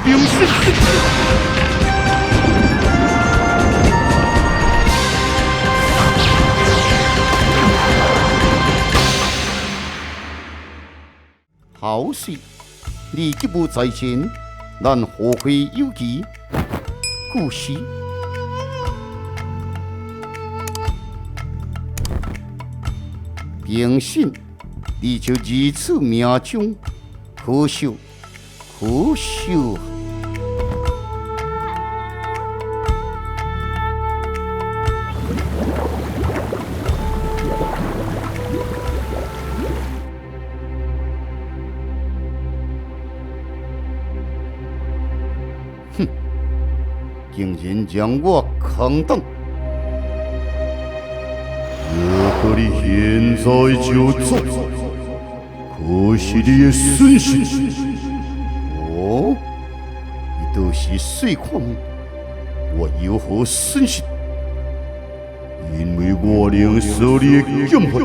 冰释。好事，你急不在前，咱后会有期。故事。平信，你就如此命中，可惜，可惜。哼，竟然将我坑倒！如果你现在就走，可惜你的损失。哦，你都是细看，我有何损失？因为我令所你的剑法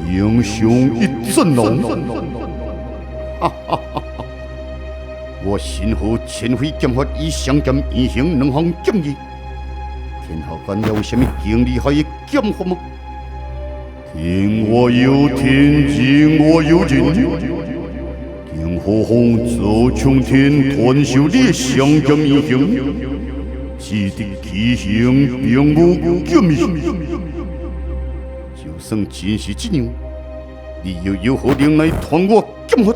经上一阵浪。哈哈哈！我身后千回剑法以相剑异形两项剑意，天下间有什么更厉害的剑法吗？天我有天，人我有人，更何况走冲天传授你的相剑异形，只得其形并无剑意。就算真是这样，你又有何能耐传我剑法？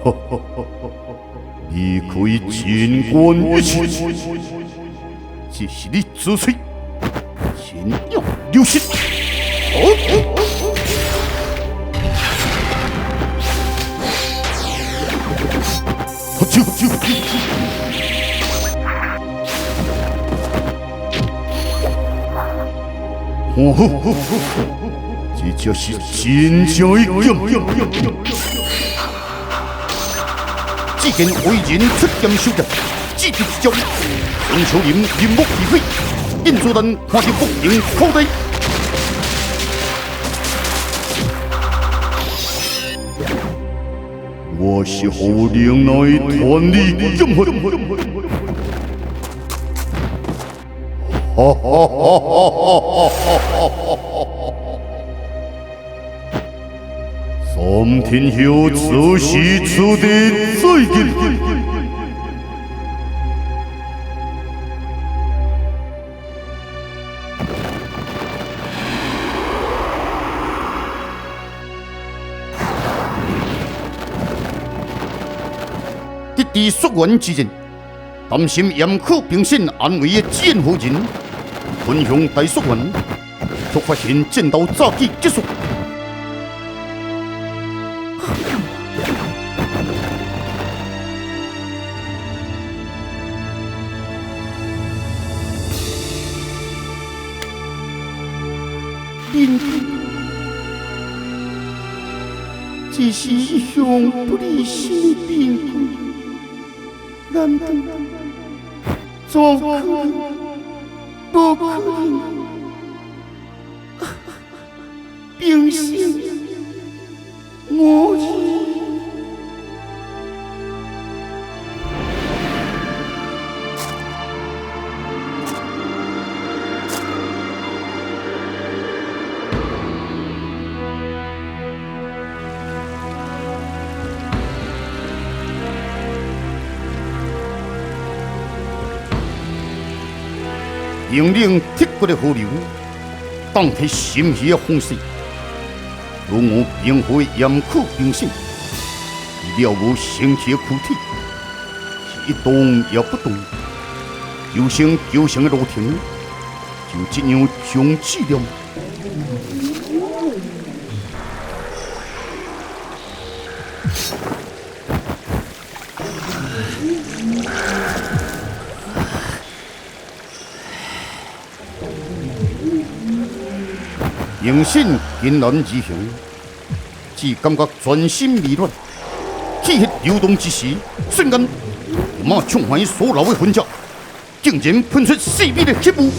哈哈哈！你可以尽管一切，这是你自吹，千要留心。这就是真正的剑。只见为人出剑修剑，志敌之交，宋秋林面目已非，印主人看见不应口呆。我是何能耐传你剑法？哈哈哈哈哈！三天后，此时此地再见。得知xuất援之人，担心严酷平信安危的志愿夫人，奔向大xuất援，却发现战斗早已结束。这是一项不离心的变故，难道怎可能？不可能！平信，我引领铁骨的河流，荡起心血的风势，如我冰火严酷冰性，了无身体的躯体，是一动也不动，有声有声的路程，就这样终止了。迎信艰难而行，只感觉全身迷乱，气血流动之时，瞬间，马冲怀所留的魂甲，竟然喷出细密的血雾。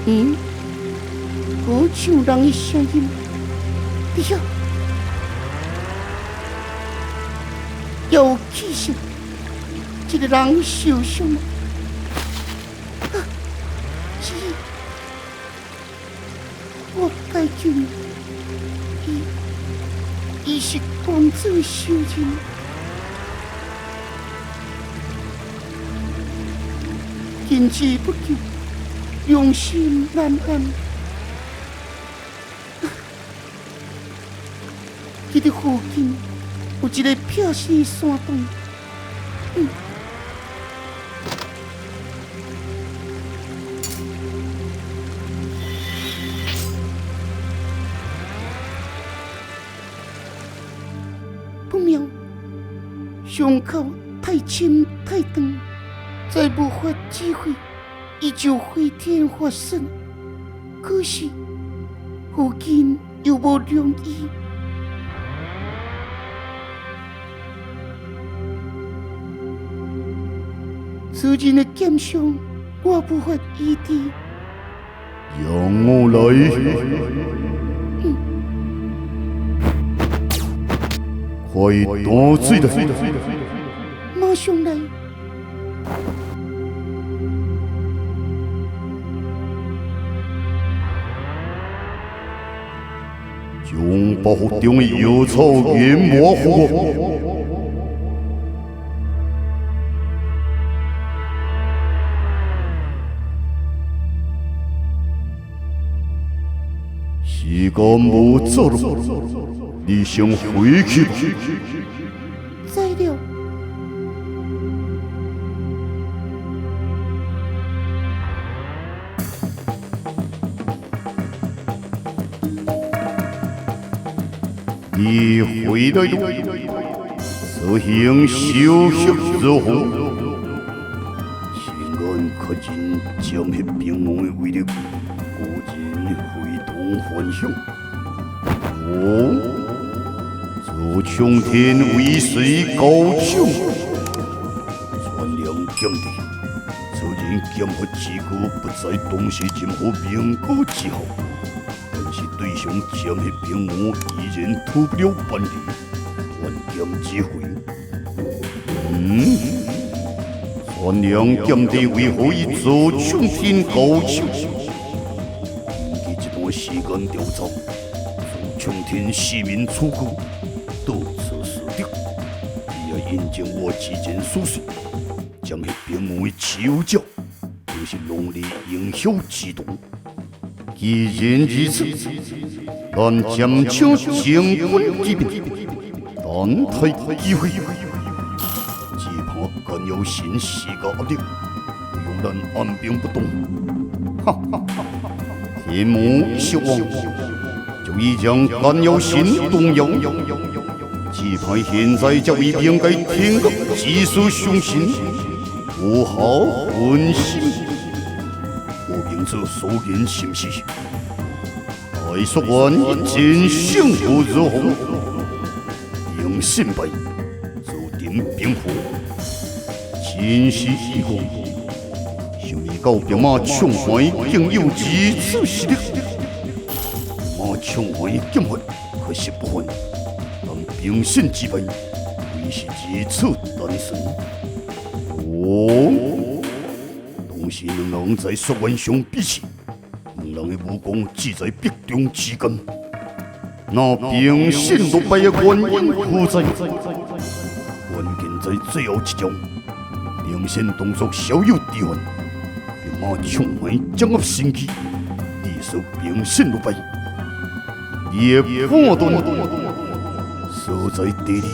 好像人的声音，对呀，有气息，这个人受伤了。是，我该救你，伊是公主受人。坚持不救，用心难安。迄个附近有一个僻死的山洞，不妙，伤口太深太长。再无法机会，伊就飞天发生。可是附近又无良医，此人的剑伤我无法医治。让我来。快打水来！马上来。将包袱中的药草研磨好我。时间无早了，你先回去吧。再了。你回来了，实行修习之后，是俺确认将迄兵王的威力，果然非同凡响。自冲天为水高手，传良剑地，此人剑法之高，不在当时任何名歌之后。是对上剑迄兵魔，依然脱不了半厘，万剑之会。传良剑地为何以自冲天高手？经过一段时间调查，自冲天四面楚歌，到处是敌，伊也印证我之前所说，将迄兵魔的持有者，就是龙力营销之徒。既然如此，咱暂请将军之命，等待机会。只怕甘有心施加压力，让咱按兵不动。哈哈哈！天魔失望，就已将甘有心动摇。只怕现在才为应该天国技术雄心，不好分心。这所言是不是？大说完真相不如何？用胜败，注定兵祸。真是遗憾，想未到兵马枪怀竟有如此实力。马枪怀剑法可惜不凡，但兵胜之败，唯是如此单纯。当时两人在石原上比试，两人的武功只在壁中之间。那兵胜落败的原因何在？关键在最后一招，兵胜动作稍有迟缓，兵马枪怀掌握神机，致使兵胜落败。伊的判断所在地理，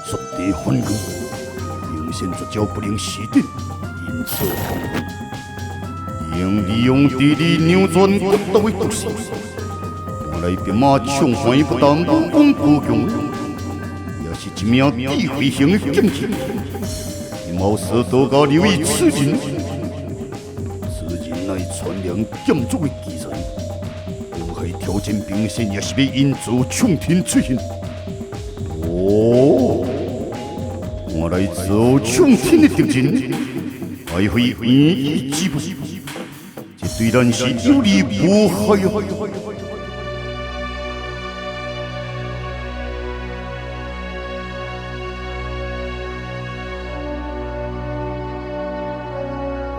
属地反攻，兵胜绝招不能失定。因此，应利用地理扭转角度的故事，看来兵马枪怀不但武功高强，也是一名智慧型的剑客。今后需多加留意此人，此人乃传良剑族的奇才，公开挑战兵胜也是要因自冲天出现。看来自冲天的特征。还会演绎之不？这虽然是有理无害啊。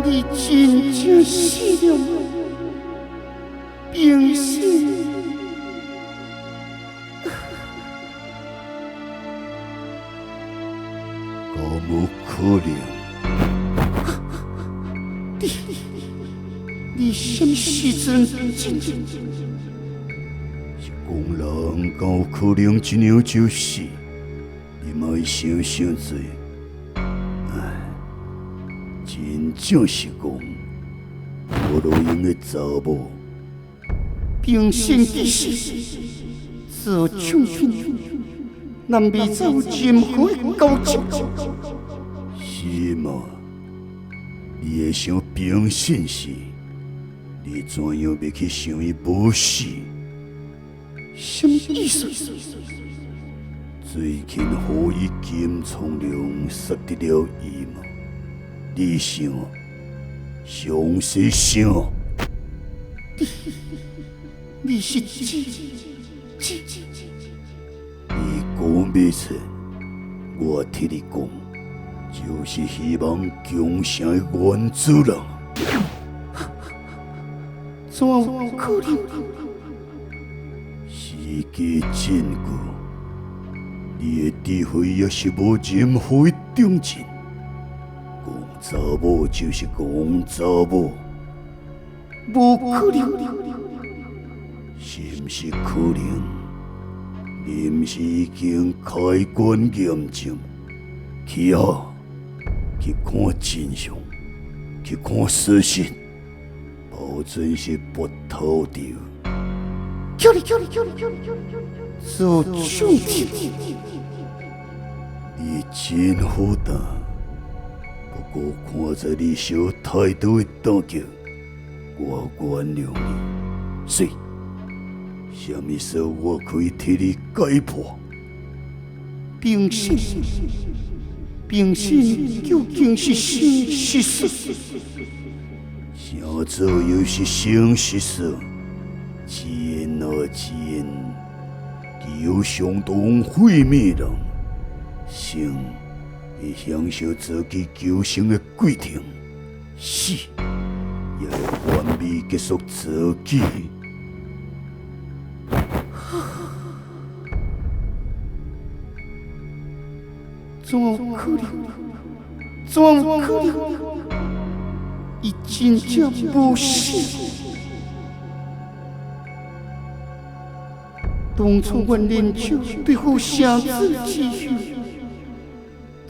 你真正是了冰心。敢有可能？你什么时阵真？是讲人敢有可能一样就死？你莫想伤多。真正是讲，我路用的查某，冰心其实做唱片，咱未再有任何的交集。是吗？你会想冰心死？你怎样要去想伊无死？什么意思？最近何以金从良杀得了伊吗？你想，详细想。你是指？你讲袂出，我替你讲，就是希望强城的原主人。怎有可能？时机证据，你的智慧也是无任何的中进。讲查某就是讲查某，无可能。是毋是可能？你毋是已经开棺验证，去去看真相，去看事实，保准是不逃掉。叫你！做唱片，你真好打。不过看在你小态度的打击，我原谅你。是，什么事我可以替你解破？冰心究竟是生是死？想做又是生是死？真啊真，具有相当毁灭人，生会享受自己求生的过程，死也会完美结束自己。怎有可能？怎有可能？伊真正无死。当初阮连手对付相子之余，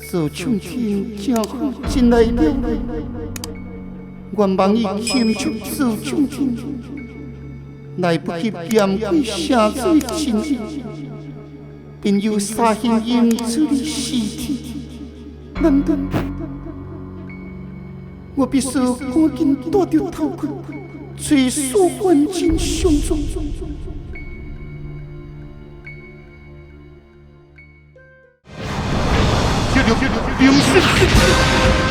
做唱片正好进来了。愿望伊献出做唱片，来不及掩盖相子的真意，便由沙形映出你尸体。难道我必须赶紧带着头壳，找苏焕真相状？冰心。